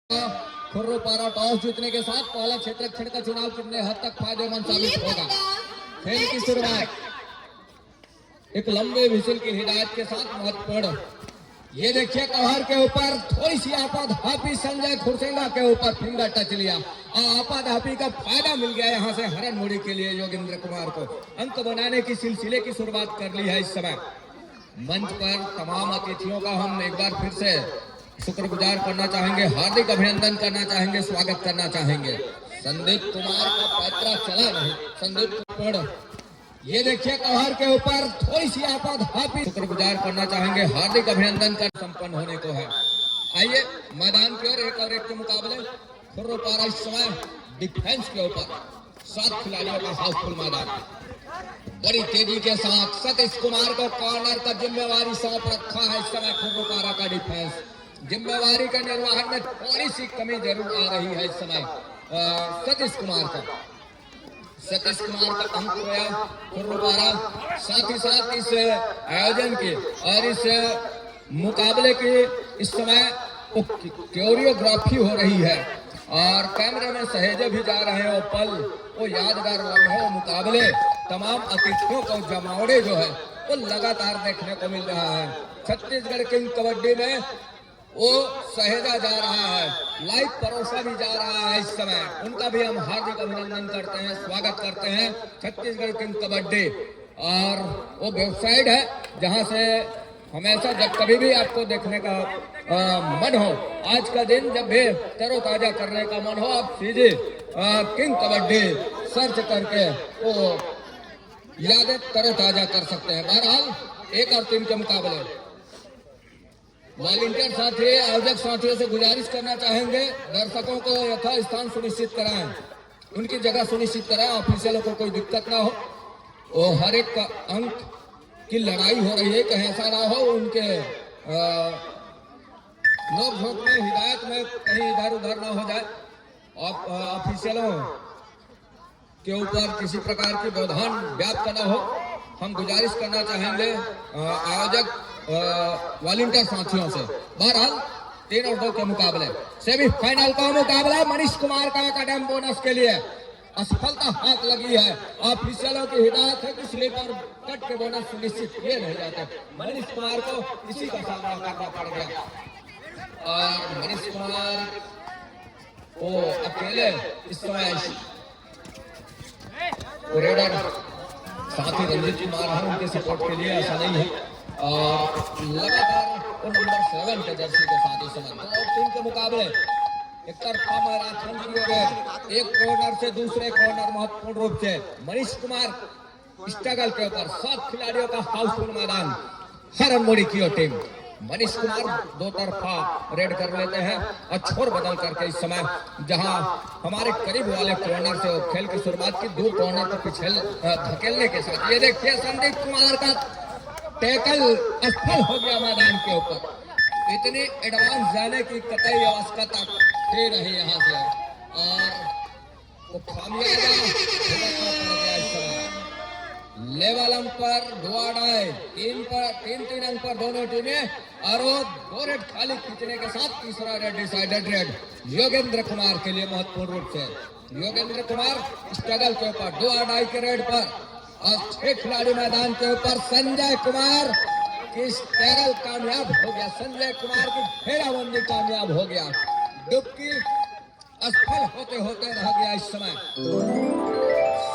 खुर्रोपारा toss जीतने के साथ पहला क्षेत्ररक्षण का चुनाव कितने हद तक फायदेमंद साबित होगा। खेल की शुरुआत एक लंबे विसिल की हिदायत के साथ महत्वपूर्ण। ये देखिए कवर के ऊपर थोड़ी सी आपाधापी संजय खुरसेंगा के ऊपर फिंगर टच लिया और आपाधापी का फायदा मिल गया यहाँ से हरन मुड़ी के लिए योगेंद्र कुमार को अंक बनाने की सिलसिले की शुरुआत कर ली है। इस समय मंच पर तमाम अतिथियों का हम एक बार फिर से शुक्रगुजार करना चाहेंगे, हार्दिक अभिनंदन करना चाहेंगे, स्वागत करना चाहेंगे। संदीप कुमार का पैतरा चला नहीं, संदीप कुमार ये देखिए कवर के ऊपर थोड़ी सी आपाधापी शुक्रगुजार करना चाहेंगे, हार्दिक अभिनंदन कर संपन्न होने को है। आइए मैदान की ओर एक और एक के मुकाबले खुर्रोपारा इस समय डिफेंस के ऊपर 7 खिलाड़ियों का हाउसफुल मैदान बड़ी तेजी के साथ सतीश कुमार को कॉर्नर का जिम्मेवारी सौंप रखा है। इस समय खुर्रोपारा का डिफेंस जिम्मेवारी के निर्वहन में थोड़ी सी कमी जरूर आ रही है। इस समय सतीश कुमार का अंक होया खुर्रोपारा। साथ ही साथ इस आयोजन के और इस मुकाबले की इस समय कोरियोग्राफी हो रही है और कैमरे में सहेजे भी जा रहे हैं। वो पल, वो यादगार लम्हे, वो मुकाबले तमाम अतिथियों को जमावड़े जो है वो लगातार देखने को मिल रहा है। छत्तीसगढ़ किंग कबड्डी में वो सहेजा जा रहा है, लाइव परोसा भी जा रहा है। इस समय उनका भी हम हार्दिक अभिनंदन करते हैं, स्वागत करते हैं। छत्तीसगढ़ किंग कबड्डी और वो वेबसाइट है जहां से हमेशा जब कभी भी आपको देखने का मन हो, आज का दिन जब भी तरोताजा करने का मन हो, आप सीधे किंग कबड्डी सर्च करके वो यादें तरोताजा कर सकते हैं। बहरहाल 1 और 3 के मुकाबले वॉलंटियर साथी आयोजक साथियों से गुजारिश करना चाहेंगे, दर्शकों को यथा स्थान सुनिश्चित कराएं, उनकी जगह सुनिश्चित कराएं, ऑफिशियलों को कोई दिक्कत ना हो। वो हर एक का अंक की लड़ाई हो रही है, कहीं ऐसा ना हो उनके नोक झोंक में, हिदायत में कहीं इधर उधर ना हो जाए। ऑफिशियलों के ऊपर किसी प्रकार की व्यवधान व्याप्त न हो, हम गुजारिश करना चाहेंगे आयोजक वॉलंटियर साथियों से। बहरहाल 3 और 2 के मुकाबले सेमीफाइनल का मुकाबला मनीष कुमार का कदम बोनस के लिए असफलता हाथ लगी है। ऑफिशियलों की हिदायत है कि स्लीपर कट के बोनस सुनिश्चित किए नहीं जाते। मनीष कुमार को इसी का सामना करना पड़ गया और मनीष कुमार को अकेले इस समय रेडर साथी रंजीत कुमार है, उनके सपोर्ट के लिए ऐसा नहीं है और लगातार वो नंबर 7 के जर्सी के साथ इस समय 2 और 3 के मुकाबले एक तरफा मैराथन शुरू हो गए। एक कॉर्नर से दूसरे कॉर्नर महत्वपूर्ण रूप से मनीष कुमार स्ट्रगल के ऊपर 7 खिलाड़ियों का हाउसफुल मैदान हरन मुड़ी की टीम। मनीष कुमार 2 तरफा रेड कर लेते हैं और छोर बदल करके इस समय जहां हमारे करीब वाले कॉर्नर से खेल की शुरुआत की, दूर कॉर्नर को पीछे धकेलने के साथ ये देखिए संदीप कुमार का टैकल असफल हो गया मैदान के ऊपर। इतनी एडवांस जाने की कतई आवश्यकता थे नहीं यहाँ से और वो खामियाजा लेवल अंक पर 2 आए, 3 अंक पर दोनों टीमें और 2 रेड खाली खींचने के साथ तीसरा red decided red Yogendra Kumar के लिए महत्वपूर्ण रूप से। योगेंद्र कुमार स्ट्रगल के ऊपर 2 आड़ाई के रेड पर और 6 खिलाड़ी मैदान के ऊपर। संजय कुमार की स्ट्रगल कामयाब हो गया, संजय कुमार की घेराबंदी कामयाब हो गया, डुबकी असफल होते होते रह गया। इस समय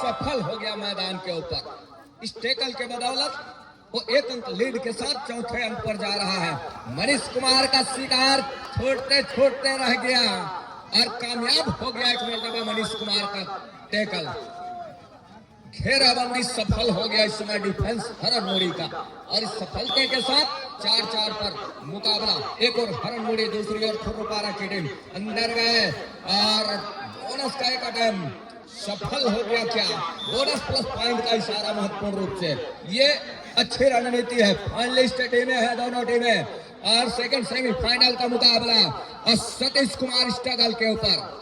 सफल हो गया मैदान के ऊपर। इस टैकल के बदौलत वो 1 अंक लीड के साथ चौथे अंक पर जा रहा है। मनीष कुमार का शिकार छोड़ते छोड़ते रह गया और कामयाब हो गया एक मरतबा मनीष कुमार का टैकल। घेराबंदी सफल हो गया इस समय डिफेंस हरन मुड़ी का और इस सफलता के साथ 4-4 पर मुकाबला। एक और हरन मुड़ी, दूसरी ओर खुर्रोपारा की टीम अंदर गए और बोनस का एक अटेम्प्ट सफल हो गया। क्या बोनस प्लस पॉइंट का इशारा महत्वपूर्ण रूप से। ये अच्छी रणनीति है। फाइनलिस्ट टीमें है दोनों टीमें और सेकंड सेमीफाइनल का मुकाबला और सतीश कुमार स्ट्रगल के ऊपर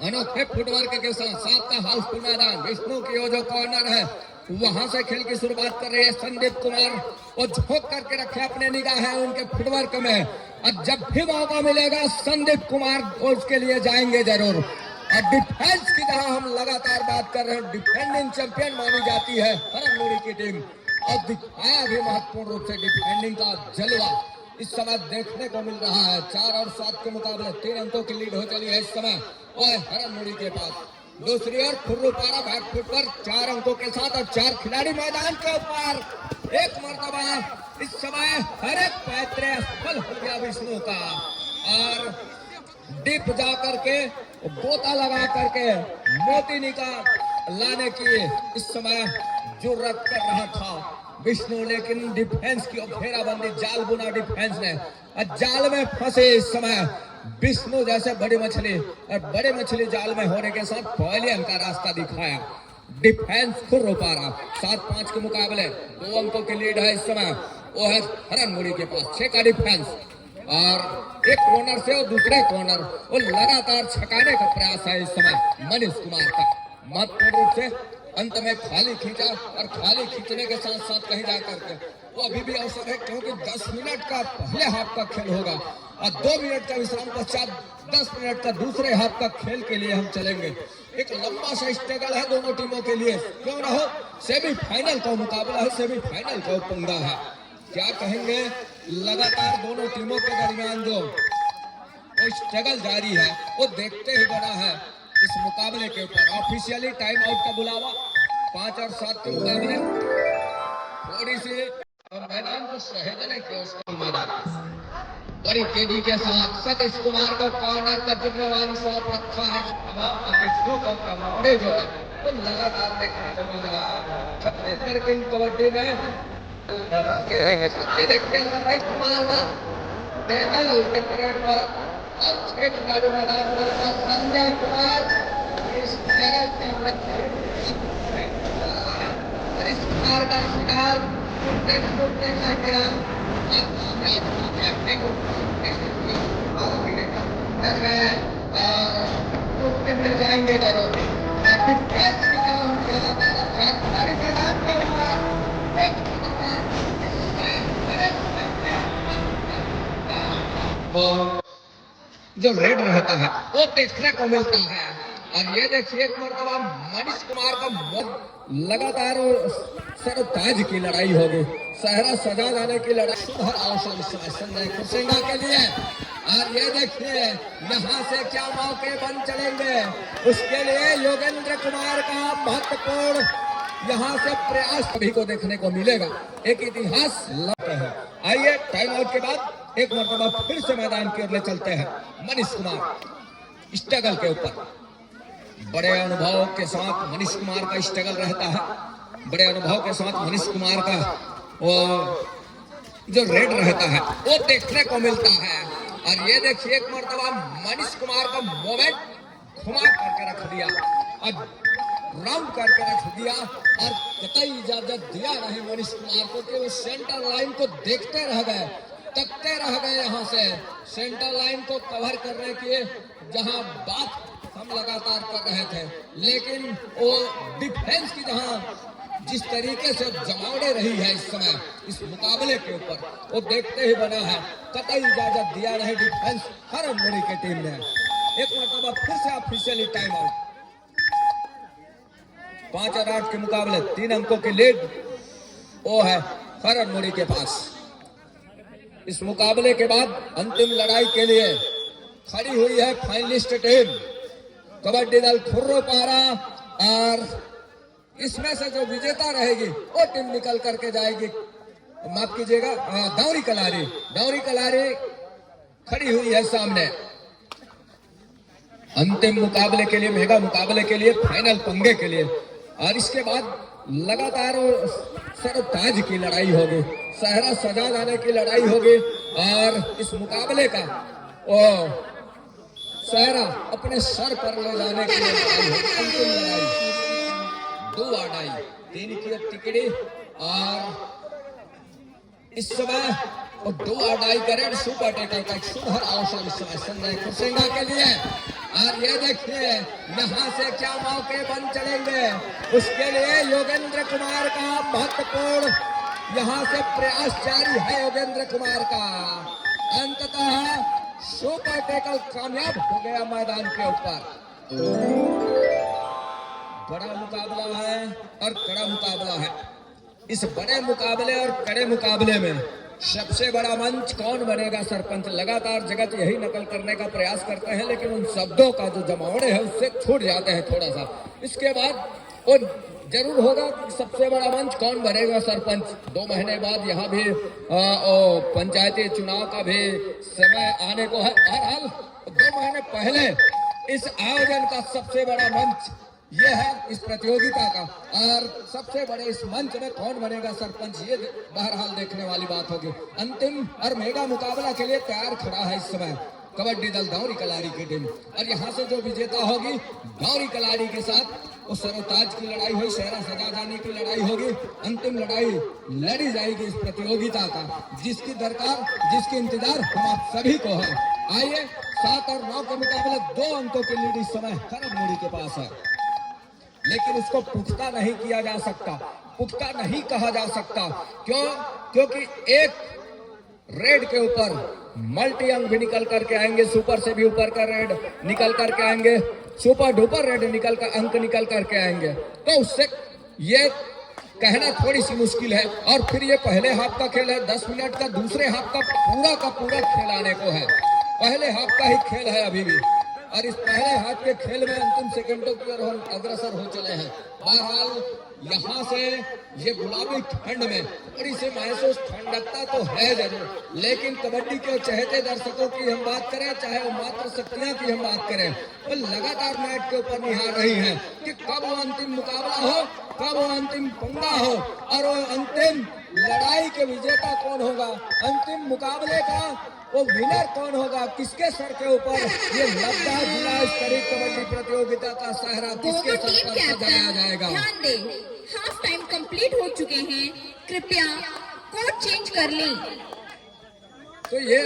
अनोखे फुटवर्क के साथ 7 का हाउसफुल मैदान। विष्णु की वो जो कॉर्नर है वहां से खेल की शुरुआत कर रहे हैं संदीप कुमार। वो झोंक करके रखे अपने निगाह है उनके फुटवर्क में और जब भी मौका मिलेगा संदीप कुमार उसके लिए जाएंगे जरूर। और डिफेंस की तरह हम लगातार बात कर रहे हैं, डिफेंडिंग चैंपियन मानी जाती है हरनमुड़ी की टीम, और दिखाया भी महत्वपूर्ण रूप से डिफेंडिंग का जलवा इस समय देखने को मिल रहा है। 4 और 7 के मुकाबले 3 अंकों की लीड हो चली है इस समय वो है हरनमुड़ी के पास। दूसरी ओर खुर्रूपारा बैकफुट पर 4 अंकों के साथ और 4 खिलाड़ी मैदान के ऊपर। एक मर्तबा इस समय हर एक पैतरे सफल हो गया विष्णु का, और डिप जा करके गोता लगा करके मोती निकाल लाने की इस समय जुर्रत कर रहा था विष्णु, लेकिन डिफेंस की घेराबंदी जाल बुना डिफेंस ने, और जाल में फंसे इस समय विष्णु जैसे बड़ी मछली, और बड़े मछली जाल में होने के साथ पवेलियन का रास्ता दिखाया डिफेंस। खुर्रूपारा 7-5 के मुकाबले 2 अंकों की लीड है इस समय वो है हरनमुड़ी के पास। 6 का डिफेंस, और एक कॉर्नर से और दूसरे कॉर्नर वो लगातार छकाने का प्रयास है इस समय मनीष कुमार का। महत्वपूर्ण रूप से अंत में खाली खींचा, और खाली खींचने के साथ साथ कहीं जाकर के वो अभी भी अवसर है, क्योंकि 10 मिनट का पहले हाफ का खेल होगा और 2 मिनट का विश्राम पश्चात 10 मिनट का दूसरे हाफ का खेल के लिए हम चलेंगे। एक लंबा सा स्ट्रगल है दोनों टीमों के लिए, क्यों ना हो, सेमीफाइनल का मुकाबला है, सेमीफाइनल का पंगा है। क्या कहेंगे, लगातार दोनों टीमों के दरमियान जो वो स्ट्रगल जारी है वो देखते ही बना है इस मुकाबले के ऊपर। ऑफिशियली टाइम आउट का बुलावा 5 और 7 के मुकाबले थोड़ी सी मैदान को सहेजने की उसका मैदान बड़ी तेजी के साथ सतीश कुमार को कॉर्नर का जिम्मेवारी सौंप रखा है। विष्णु को कमाने जो है वो लगातार देखने को मिल रहा है छत्तीसगढ़ की कबड्डी में। देखते हैं कुमार संजय कुमार इस कुमार का शिकार मिल जाएंगे जरूर। जो रेड रहता है वो देखने को मिलता है, और ये देखिए एक मरतबा मनीष कुमार का लगातार सरताज की लड़ाई होगी, सहरा सजा जाने की लड़ाई सुधर अवसर संजय खुरसेंगा के लिए। और ये देखिए यहाँ से क्या मौके बन चलेंगे, उसके लिए योगेंद्र कुमार का महत्वपूर्ण यहाँ से प्रयास सभी को देखने को मिलेगा। एक इतिहास लगता है। आइए टाइम आउट के बाद एक मरतबा फिर से मैदान की ओर ले चलते हैं। मनीष कुमार स्ट्रगल के ऊपर, बड़े अनुभव के साथ मनीष कुमार का स्ट्रगल रहता है, बड़े अनुभव के साथ मनीष कुमार का वो जो रेड रहता है वो देखने को मिलता है। और ये देखिए एक मरतबा मनीष कुमार का मोमेंट घुमा करके रख दिया और राउंड करके रख दिया, और कतई इजाजत दिया नहीं मनीष कुमार को कि वो सेंटर लाइन को देखते रह गए, तकते रह गए यहाँ से सेंटर लाइन को कवर करने की जहाँ बात हम लगातार कर रहे थे, लेकिन वो डिफेंस की जहाँ जिस तरीके से जमावड़े रही है इस समय इस मुकाबले के ऊपर वो देखते ही बना है, कतई इजाजत दिया नहीं डिफेंस हरनमुड़ी की टीम ने। एक मरतबा फिर से ऑफिशियली टाइम आउट। 5 और 8 के मुकाबले 3 अंकों की लीड वो है हरनमुड़ी के पास। इस मुकाबले के बाद अंतिम लड़ाई के लिए खड़ी हुई है फाइनलिस्ट टीम कबड्डी दल खुर्रूपारा, और इसमें से जो विजेता रहेगी वो टीम निकल करके जाएगी, माफ कीजिएगा, दौरी कलारी खड़ी हुई है सामने अंतिम मुकाबले के लिए, मेगा मुकाबले के लिए, फाइनल पंगे के लिए। और इसके बाद लगातार सरताज की लड़ाई होगी, सहरा सजा जाने की लड़ाई होगी, और इस मुकाबले का वो सहरा अपने सर पर ले जाने के लिए लड़ाई होगी। अंतिम लड़ाई 2 आड़ाई 3 की टिकड़ी, और इस समय वो 2 आड़ाई करें सुपर टेकर का सुधर अवसर इस समय संजय खुरसेंगा के लिए। और ये देखिए यहाँ से क्या मौके बन चलेंगे, उसके लिए योगेंद्र कुमार का महत्वपूर्ण यहाँ से प्रयास जारी है योगेंद्र कुमार का। अंततः सुपर टैकल कामयाब हो गया मैदान के ऊपर। बड़ा मुकाबला है और कड़ा मुकाबला है। इस बड़े मुकाबले और कड़े मुकाबले में सबसे बड़ा मंच कौन बनेगा सरपंच? लगातार जगत यही नकल करने का प्रयास करते हैं, लेकिन उन शब्दों का जो जमावड़े है उससे छूट जाते हैं थोड़ा सा। इसके बाद वो जरूर होगा कि सबसे बड़ा मंच कौन बनेगा सरपंच। 2 महीने बाद यहाँ भी पंचायती चुनाव का भी समय आने को है। बहरहाल 2 महीने पहले इस आयोजन का सबसे बड़ा मंच ये है इस प्रतियोगिता का, और सबसे बड़े इस मंच में कौन बनेगा सरपंच, ये बहरहाल देखने वाली बात होगी। अंतिम और मेगा मुकाबला के लिए तैयार खड़ा है इस समय कबड्डी दल दौरी कलारी की टीम, और यहाँ से जो विजेता होगी दौरी कलारी के साथ वो सरोताज की लड़ाई हुई, शहरा सजा जाने की लड़ाई होगी। अंतिम लड़ाई लड़ी जाएगी इस प्रतियोगिता का, जिसकी दरकार, जिसकी इंतजार हम आप सभी को है। आइए, 7 और 9 के मुकाबले 2 अंकों की लीड इस समय खरब मुड़ी के पास है, लेकिन उसको पुख्ता नहीं किया जा सकता, पुख्ता नहीं कहा जा सकता। क्यों? क्योंकि एक रेड के ऊपर मल्टी अंक भी निकल करके आएंगे, सुपर से भी ऊपर का रेड निकल करके आएंगे, सुपर डुपर रेड निकल कर अंक निकल करके आएंगे, तो उससे ये कहना थोड़ी सी मुश्किल है। और फिर ये पहले हाफ का खेल है, 10 मिनट का, दूसरे हाफ का पूरा खेल आने को है। पहले हाफ का ही खेल है अभी भी, और इस पहले हाथ के खेल में अंतिम सेकंडों की ओर हम अग्रसर हो चले हैं। बहरहाल यहाँ से ये गुलाबी ठंड में थोड़ी सी महसूस ठंडकता तो है जरूर, लेकिन कबड्डी के चहेते दर्शकों की हम बात करें, चाहे वो मात्र शक्तियां की हम बात करें, वो लगातार मैच के ऊपर निहार रही हैं कि कब वो अंतिम मुकाबला हो, कब वो अंतिम पंगा हो, और वो अंतिम लड़ाई के विजेता कौन होगा, अंतिम मुकाबले का वो विनर कौन होगा, किसके सर के ऊपर ये लद्दा जिला स्तरीय कबड्डी प्रतियोगिता का सहरा किसके सर पर सजाया जाएगा। ध्यान दें, हाफ टाइम कंप्लीट हो चुके हैं, कृपया कोड चेंज कर लें। तो ये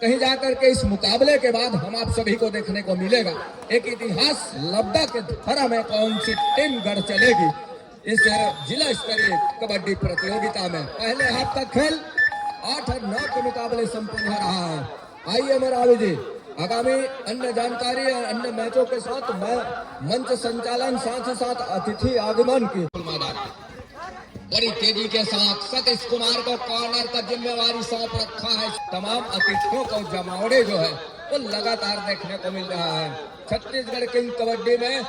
कहीं जाकर के इस मुकाबले के बाद हम आप सभी को देखने को मिलेगा एक इतिहास, लद्दा के धरा में कौन सी टीम गढ़ चलेगी इस जिला स्तरीय कबड्डी प्रतियोगिता में। पहले हाफ का खेल 8 और 9 के मुकाबले संपन्न हो रहा है। आइए मेरा आवी जी, आगामी अन्य जानकारी और अन्य मैचों के साथ मैं मंच संचालन, साथ ही साथ अतिथि आगमन की मैदान बड़ी तेजी के साथ सतीश कुमार को कॉर्नर का जिम्मेवारी सौंप रखा है। तमाम अतिथियों को जमावड़े जो है वो लगातार देखने को मिल रहा है छत्तीसगढ़ किंग कबड्डी में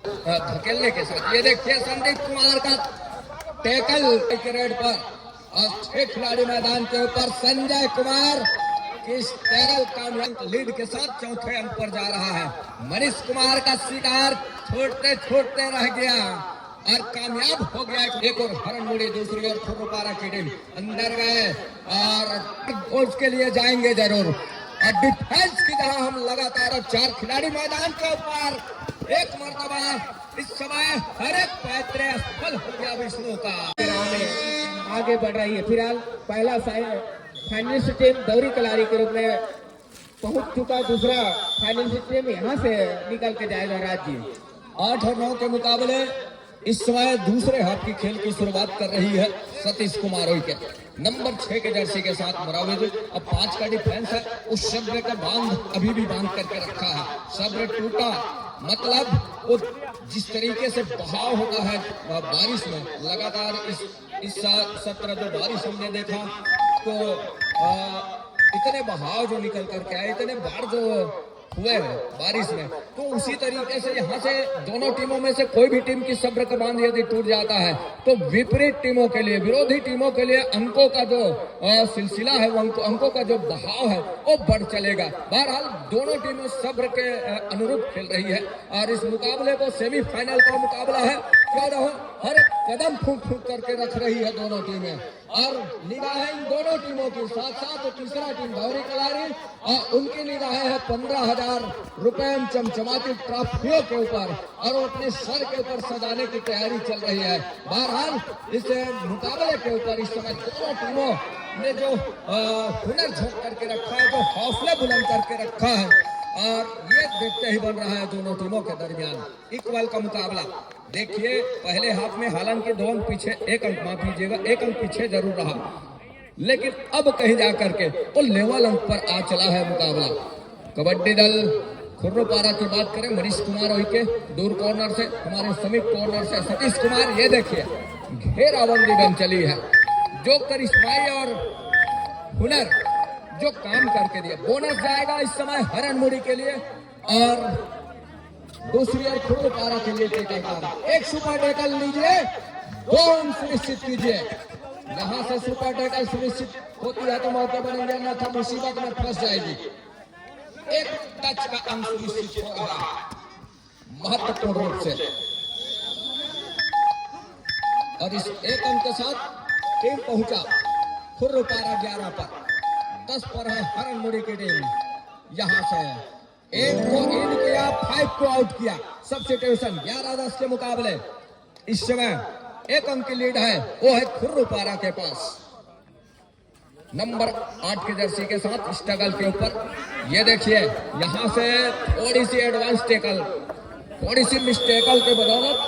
धकेलने के साथ। ये देखिए संदीप कुमार का टैकल रेड पर, और 6 खिलाड़ी मैदान के ऊपर। संजय कुमार किस तरह कामयाब लीड के साथ चौथे अंक पर जा रहा है। मनीष कुमार का शिकार छोड़ते छोड़ते रह गया और कामयाब हो गया। एक और हरण मुड़ी, दूसरी ओर खुर्रपारा की टीम अंदर गए और गोल्स के लिए जाएंगे जरूर। और डिफेंस की तरह हम लगातार 4 खिलाड़ी मैदान के ऊपर। एक मर्तबा इस समय हर एक पैतरे सफल हो गया विष्णु का, आगे बढ़ रही है। फिलहाल पहला फाइनलिस्ट टीम दौरी कलारी के रूप में पहुंच चुका, दूसरा फाइनलिस्ट टीम यहां से निकल के जाएगा राज्य। 8 और 9 के मुकाबले इस समय दूसरे हाफ की खेल की शुरुआत कर रही है सतीश कुमार के नंबर 6 के जर्सी के साथ मुराविद। अब 5 का डिफेंस है, उस शब्द का बांध अभी भी बांध करके रखा है। शब्द टूटा मतलब वो जिस तरीके से बहाव होता है बारिश में, लगातार इस सत्र जो बारिश हमने देखा तो इतने बहाव जो निकल करके आए, इतने बाढ़ जो हुए हैं बारिश में, तो उसी तरीके से यहाँ से दोनों टीमों में से कोई भी टीम की सब्र का बांध यदि टूट जाता है तो विपरीत टीमों के लिए, विरोधी टीमों के लिए अंकों का जो सिलसिला है, वो अंकों का जो बहाव है वो बढ़ चलेगा। बहरहाल दोनों टीमें सब्र के अनुरूप खेल रही है और इस मुकाबले को सेमीफाइनल का मुकाबला है। क्यों रहो, हर एक कदम फूंक फूंक करके रख रही है दोनों टीमें और निगाहें इन दोनों टीमों की साथ साथ तीसरा टीम दौरी कलारी और उनकी निगाहें है 15,000 रुपए चमचमाती ट्रॉफियों के ऊपर और वो अपने सर के ऊपर सजाने की तैयारी चल रही है। बहरहाल इस मुकाबले के ऊपर इस समय दोनों टीमों ने जो हुनर झोंक करके रखा है, जो हौसले बुलंद करके रखा है और ये देखते ही बन रहा है दोनों टीमों के दरमियान इक्वल का मुकाबला। देखिए पहले हाफ में हालांकि 2 अंक पीछे, 1 अंक माफ कीजिएगा, 1 अंक पीछे जरूर रहा लेकिन अब कहीं जाकर के वो लेवल अंक पर आ चला है मुकाबला। कबड्डी दल खुर्रोपारा की बात करें, मनीष कुमार के दूर कॉर्नर से, हमारे समीप कॉर्नर से सतीश कुमार, ये देखिए घेराबंदी बन चली है। जो करिश्माई और हुनर जो काम करके दिया, बोनस जाएगा इस समय हरन मुड़ी के लिए और दूसरी ओर खुर्रोपारा के लिए एक सुपर टैकल लीजिए, गोल सुनिश्चित कीजिए। यहाँ से सुपर टैकल सुनिश्चित होती है तो मौके बनेंगे, अन्यथा मुसीबत में फंस जाएगी। एक टच का अंक सुनिश्चित होगा महत्वपूर्ण रूप से, और इस एक अंक के साथ टीम पहुंचा खुर्रोपारा 11 पर, 10 पर है हरन मुड़ी की टीम। यहां से 1 को इन किया, 5 को आउट किया। सब्स्टिट्यूशन 11-10 के मुकाबले इस समय 1 अंक की लीड है, वो है खुर्रोपारा के पास। नंबर 8 के जर्सी के साथ स्ट्रगल के ऊपर, ये देखिए यहां से थोड़ी सी एडवांस टेकल, थोड़ी सी मिस्टेकल के बदौलत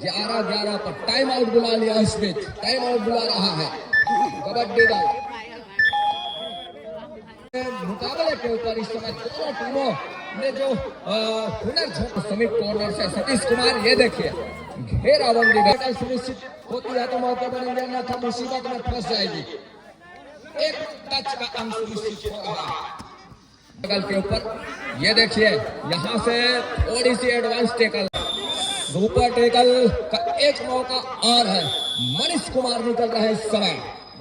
11-11 पर टाइम आउट बुला लिया। इस बीच टाइम आउट बुला रहा है कबड्डी दल। मुकाबले के ऊपर इस समय दोनों टीमों ने जो हुनर झोंक, समीप कॉर्नर से सतीश कुमार, ये देखिए घेराबंदी सुनिश्चित होती है तो मौके बनेंगे, अन्यथा मुसीबत में फंस जाएगी। एक टच का अंक सुनिश्चित होगा बगल के ऊपर, ये देखिए यहां से थोड़ी सी एडवांस टेकल, सुपर टेकल का एक मौका और है। मनीष कुमार निकल रहे हैं इस समय,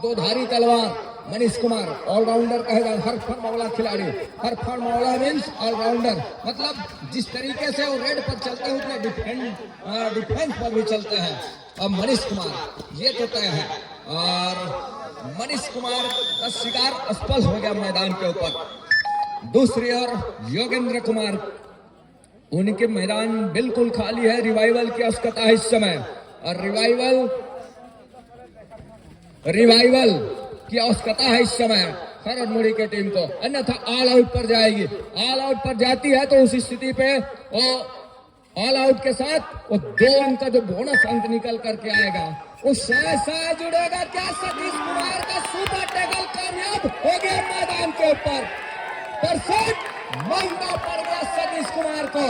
दो धारी तलवार मनीष कुमार, ऑलराउंडर कहेगा, हर फन मावला खिलाड़ी। हर फन मावला मीन्स ऑलराउंडर, मतलब जिस तरीके से वो रेड पर चलते हैं उतने डिफेंस पर भी चलते हैं। अब मनीष कुमार ये तो तय है, और मनीष कुमार का शिकार स्पष्ट हो गया मैदान के ऊपर। दूसरी ओर योगेंद्र कुमार, उनके मैदान बिल्कुल खाली है, रिवाइवल की आवश्यकता है इस समय, और रिवाइवल की आवश्यकता है इस समय हरन मुड़ी की टीम को, अन्यथा ऑल आउट पर जाएगी। ऑल आउट पर जाती है तो उस स्थिति पे वो ऑल आउट के साथ वो 2 अंक का जो बोनस अंक निकल करके आएगा, उस साथ जुड़ेगा क्या? सतीश कुमार का सुपर टैकल कामयाब हो गया मैदान के ऊपर। परफेक्ट महंगा पड़ गया सतीश कुमार को।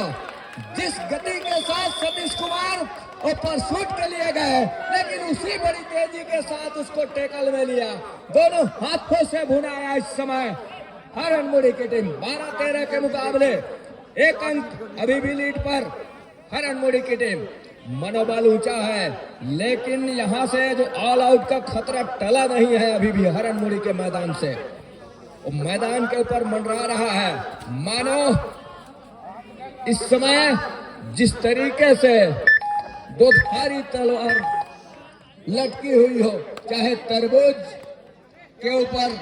जिस गति के साथ सतीश कुमार परसूट के लिए गए, लेकिन उसी बड़ी तेजी के साथ उसको टैकल में लिया, दोनों हाथों से भुनाया। इस समय हरन मुड़ी की टीम 12-13 के मुकाबले 1 अंक अभी भी लीड पर हरन मुड़ी की टीम। मनोबल ऊंचा है, लेकिन यहां से जो ऑल आउट का खतरा टला नहीं है अभी भी हरन मुड़ी के मैदान से। मैदान के ऊपर मंडरा रहा है, मानो इस समय जिस तरीके से 2 धारी तलवार लटकी हुई हो, चाहे तरबूज के ऊपर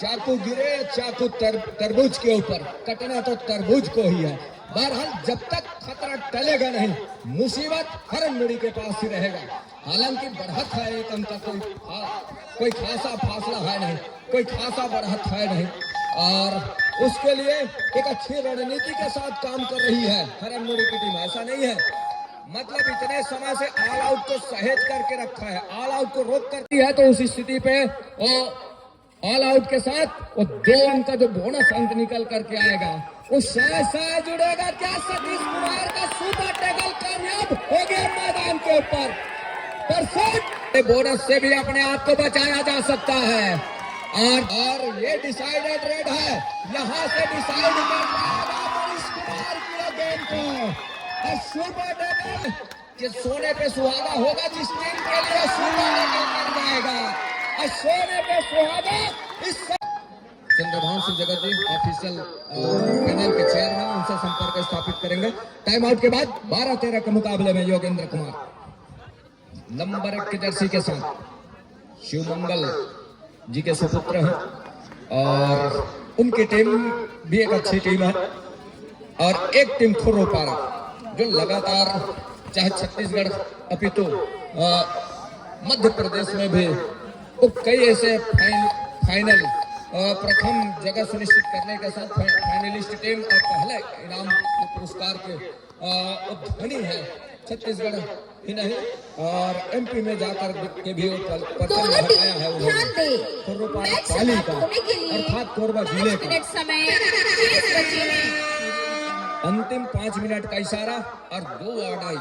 चाकू गिरे, चाकू तरबूज के ऊपर, कटना तो तरबूज को ही है। बहरहाल जब तक खतरा टलेगा नहीं, मुसीबत हरन मुड़ी के पास ही रहेगा। हालांकि बढ़त है 1 अंक का, कोई खासा फासला है नहीं, कोई खासा बढ़त है नहीं, और उसके लिए एक अच्छी रणनीति के साथ काम कर रही है हरन मुड़ी की टीम। ऐसा नहीं है, मतलब इतने समय से ऑल आउट को सहेज करके रखा है, ऑल आउट को रोक करती है तो उस स्थिति पे वो ऑल आउट के साथ वो 2 अंक का जो बोनस अंक निकल करके आएगा, उस साथ जुड़ेगा क्या? सतीश कुमार का सुपर टैकल कामयाब हो गया मैदान के ऊपर। परफेक्ट बोनस से भी अपने आप को बचाया जा सकता है, और ये डिसाइडेड रेड है, यहाँ से डिसाइड मनीष कुमार की गेम को। और सुपर टैकल कि सोने पे सुहागा होगा जिस टीम के लिए सुहागा कर जाएगा, और सोने पे सुहागा इस चंद्रभान सिंह जगत जी ऑफिशियल पैनल के चेयरमैन, उनसे संपर्क स्थापित करेंगे। टाइम आउट के बाद 12-13 के मुकाबले में योगेंद्र कुमार नंबर 1 के जर्सी के साथ शिवमंगल जी के सुपुत्र हैं, और उनकी टीम भी एक अच्छी टीम है, और एक टीम खुर्रोपारा जो लगातार चाहे छत्तीसगढ़ अपितु मध्य प्रदेश में भी कई ऐसे फाइनल प्रथम जगह सुनिश्चित करने के साथ फाइनलिस्ट टीम और पहले इनाम पुरस्कार के धनी है, छत्तीसगढ़ ही नहीं और एमपी में जाकर के भी वो दोनों आया टीम है ध्यान दे। खुर्रुपारा मैच पाली समाप्त का होने के लिए अर्थात कोरबा जिले 5 का। मिनट समय शेष बचे हैं। अंतिम 5 मिनट का इशारा और 2 आउट आई।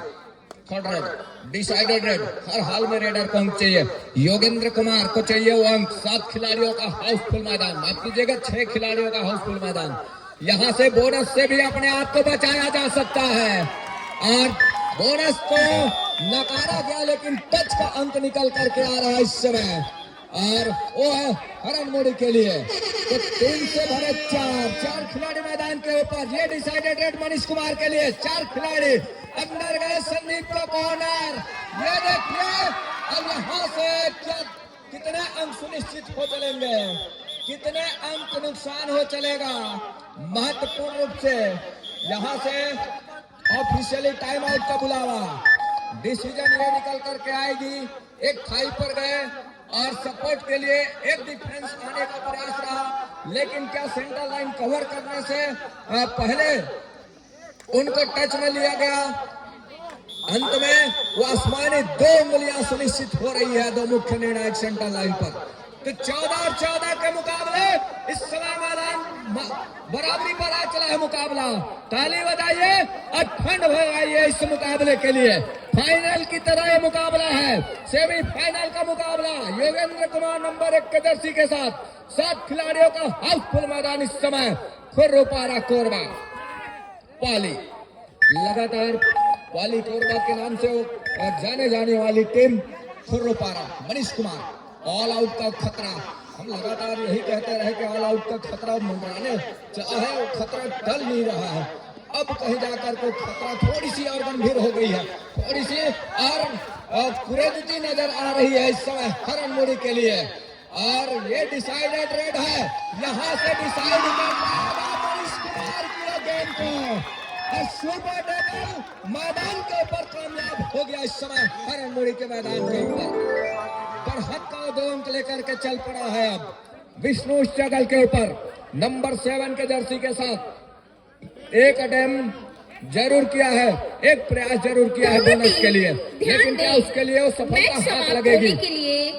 थर्ड रेड, डिसाइडेड रेड, हर हाल में रेडर को अंक चाहिए। योगेंद्र कुमार को चाहिए वो अंक। 7 खिलाड़ियों का हाउसफुल मैदान, माफ कीजिएगा 6 खिलाड़ियों का हाउसफुल मैदान। यहाँ से बोनस से भी अपने आप को बचाया जा सकता है और बोनस को नकारा गया लेकिन टच का अंक निकल करके आ रहा है इस समय और वो है हरनमुड़ी के लिए। तो 3 से भरे 4 खिलाड़ी मैदान के ऊपर। ये डिसाइडेड रेड मनीष कुमार के लिए 4 खिलाड़ी अंदर गए। संदीप का कॉर्नर, ये देखिए अब यहाँ से क्या कितने अंक सुनिश्चित हो चलेंगे, कितने अंक नुकसान हो चलेगा। महत्वपूर्ण रूप से यहाँ से ऑफिशियली टाइम आउट का बुलावा, डिसीजन ये निकल करके आएगी। एक खाई पर गए और सपोर्ट के लिए एक डिफेंस आने का प्रयास रहा लेकिन क्या सेंटर लाइन कवर करने से पहले उनको टच में लिया गया। अंत में वो आसमानी 2 उंगलियां सुनिश्चित हो रही है 2 मुख्य निर्णायक सेंटर लाइन पर। तो 14-14 के मुकाबले इस समय मैदान बराबरी पर आ चला है मुकाबला। ताली बजाइए और ठंड भगाइए इस मुकाबले के लिए। फाइनल की तरह ये मुकाबला है, सेमीफाइनल का मुकाबला। योगेंद्र कुमार नंबर 1 के जर्सी के साथ 7 खिलाड़ियों का हाउसफुल मैदान इस समय। खुर्रुपारा कोरबा पाली, लगातार पाली कोरबा के नाम से जाने जाने वाली टीम खुर्रुपारा। मनीष कुमार, ऑल आउट का खतरा। हम लगातार यही कहते रहे कि ऑल आउट का खतरा मंडराने चाहे वो खतरा टल नहीं रहा है। अब कहीं जाकर को खतरा थोड़ी सी और गंभीर हो गई है, थोड़ी सी और कुरेदती नजर आ रही है इस समय हरनमुड़ी के लिए। और ये डिसाइडेड रेड है, यहाँ से डिसाइड मनीष कुमार किया गेम को और सुपर डबल मैदान के ऊपर कामयाब हो गया इस समय हरनमुड़ी के मैदान के ऊपर। पर हक का 2 अंक लेकर के चल पड़ा है अब विष्णु स्ट्रगल के ऊपर। नंबर 7 के जर्सी के साथ एक अटेम्प्ट जरूर किया है, एक प्रयास जरूर किया है बोनस के लिए, लेकिन क्या उसके लिए वो सफलता हाथ लगेगी। के लिए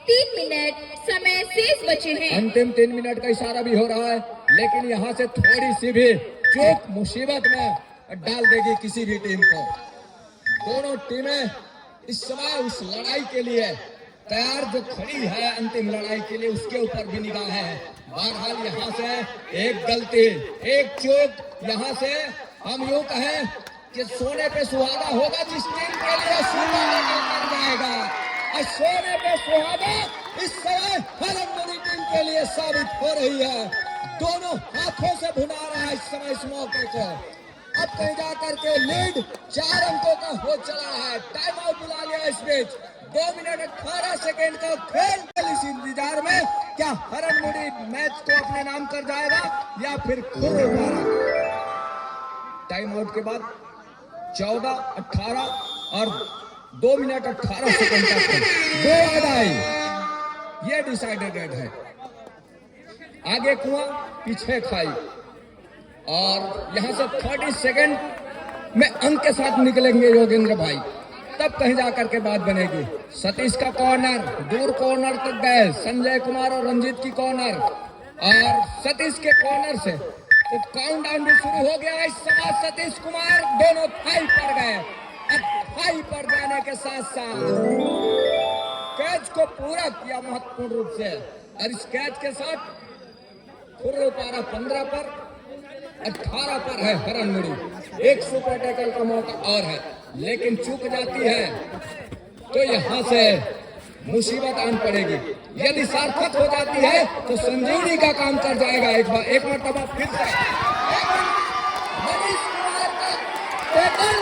3 मिनट समय शेष बचे हैं। अंतिम 3 मिनट का इशारा भी हो रहा है लेकिन यहाँ से थोड़ी सी भी चूक मुसीबत में डाल देगी किसी भी टीम को। दोनों टीमें इस समय उस लड़ाई के लिए तैयार जो खड़ी है, अंतिम लड़ाई के लिए उसके ऊपर भी निगाह है। बहरहाल यहाँ से एक गलती, एक चूक, यहाँ से हम यूं कहें कि सोने पे सुहागा होगा जिस टीम के लिए सोना निकल जाएगा। और सोने पे सुहागा इस समय हरनमुड़ी टीम के लिए साबित हो रही है। दोनों हाथों से भुना रहा है इस समय इस मौके को। अब कहीं जाकर के लीड 4 अंकों का हो चला है। टाइम आउट बुला लिया इस बीच। 2 मिनट 18 सेकेंड का खेल इस इंतजार में क्या हरनमुड़ी मैच को अपने नाम कर जाएगा या फिर खुर्रुपारा। टाइम आउट के बाद 14, 18 और 2 मिनट 18 सेकेंड का खेल। 2 आउट आई, ये डिसाइडेड है। आगे कुआं पीछे खाई और यहां से 30 सेकेंड में अंक के साथ निकलेंगे योगेंद्र भाई, तब कहीं जाकर के बात बनेगी। सतीश का कॉर्नर, दूर कॉर्नर तक गए। संजय कुमार और रंजीत की कॉर्नर और सतीश के कॉर्नर से तो काउंटडाउन भी शुरू हो गया। इस समय सतीश कुमार दोनों थाई पर गए। अब थाई पर जाने के साथ साथ कैच को पूरा किया महत्वपूर्ण रूप से और इस कैच के साथ खुर्रुपारा 15 पर 18 पर है हरनमुड़ी। एक सुपर टैकल का मौका और है लेकिन चूक जाती है तो यहाँ से मुसीबत आन पड़ेगी। यदि सार्थक हो जाती है तो संजीवनी का काम कर जाएगा। एक मरतबा फिर से मनीष कुमार का टैकल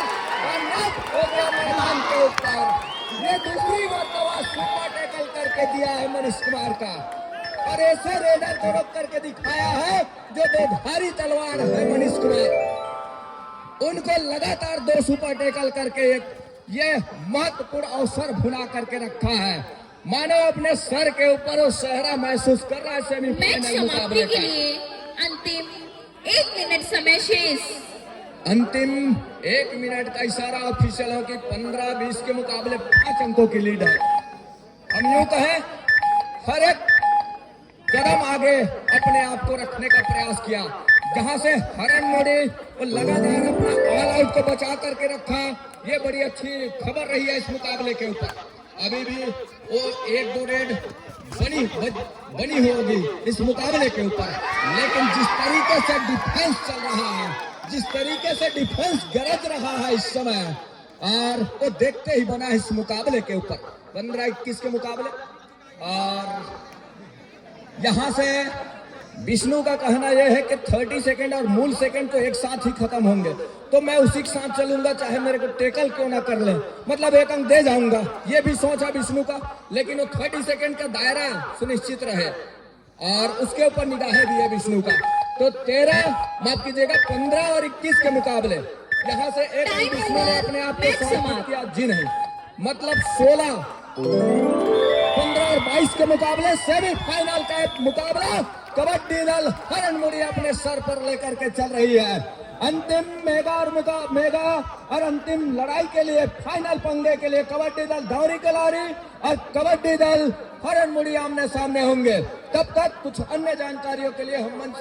हो गया मैदान के ऊपर। ये दूसरी मरतबा सुपर टैकल करके दिया है मनीष कुमार का और ऐसे रेडर को रोक करके दिखाया है जो दोधारी तलवार है मनीष कुमार। उनको लगातार 2 सुपर टैकल करके एक ये महत्वपूर्ण अवसर भुना करके रखा है। मानो अपने सर के ऊपर वो सहरा महसूस कर रहा है सेमीफाइनल मुकाबले के लिए अंतिम 1 मिनट समय शेष। अंतिम 1 मिनट का इशारा ऑफिशियलों की 15-20 के मुकाबले 5 अंकों की लीड है। हम यूं कहें हर एक कदम आगे अपने आप को रखने का प्रयास किया, जहां से हरन मोड़ी और लगातार अपना ऑल आउट को बचा करके रखा। ये बड़ी अच्छी खबर रही है इस मुकाबले के ऊपर। अभी भी वो 1-2 रेड बनी होगी इस मुकाबले के ऊपर, लेकिन जिस तरीके से डिफेंस चल रहा है, जिस तरीके से डिफेंस गरज रहा है इस समय, और वो देखते ही बना इस मुकाबले के ऊपर 15-21 के मुकाबले। और यहां से विष्णु का कहना यह है कि 30 सेकंड और मूल सेकंड तो एक साथ ही खत्म होंगे, तो मैं उसी के साथ चलूंगा, चाहे मेरे को टेकल क्यों ना कर ले, मतलब 1 अंक दे जाऊंगा। ये भी सोचा विष्णु का, लेकिन वो 30 सेकंड का दायरा सुनिश्चित रहे और उसके ऊपर निगाहें भी है विष्णु का। तो 15 और 21 के मुकाबले यहाँ से एक अंक विष्णु ने अपने आप को समर्पित किया। जी नहीं, मतलब 16, 15 और 22 के मुकाबले सेमीफाइनल का एक मुकाबला कबड्डी दल हरन मुड़ी अपने सर पर लेकर के चल रही है। अंतिम मेगा और अंतिम लड़ाई के लिए, फाइनल पंगे के लिए कबड्डी दल धौरी कलारी और कबड्डी दल हरन मुड़ी आमने सामने होंगे। तब तक कुछ अन्य जानकारियों के लिए हम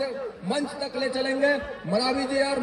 मंच तक ले चलेंगे। मरावी जी और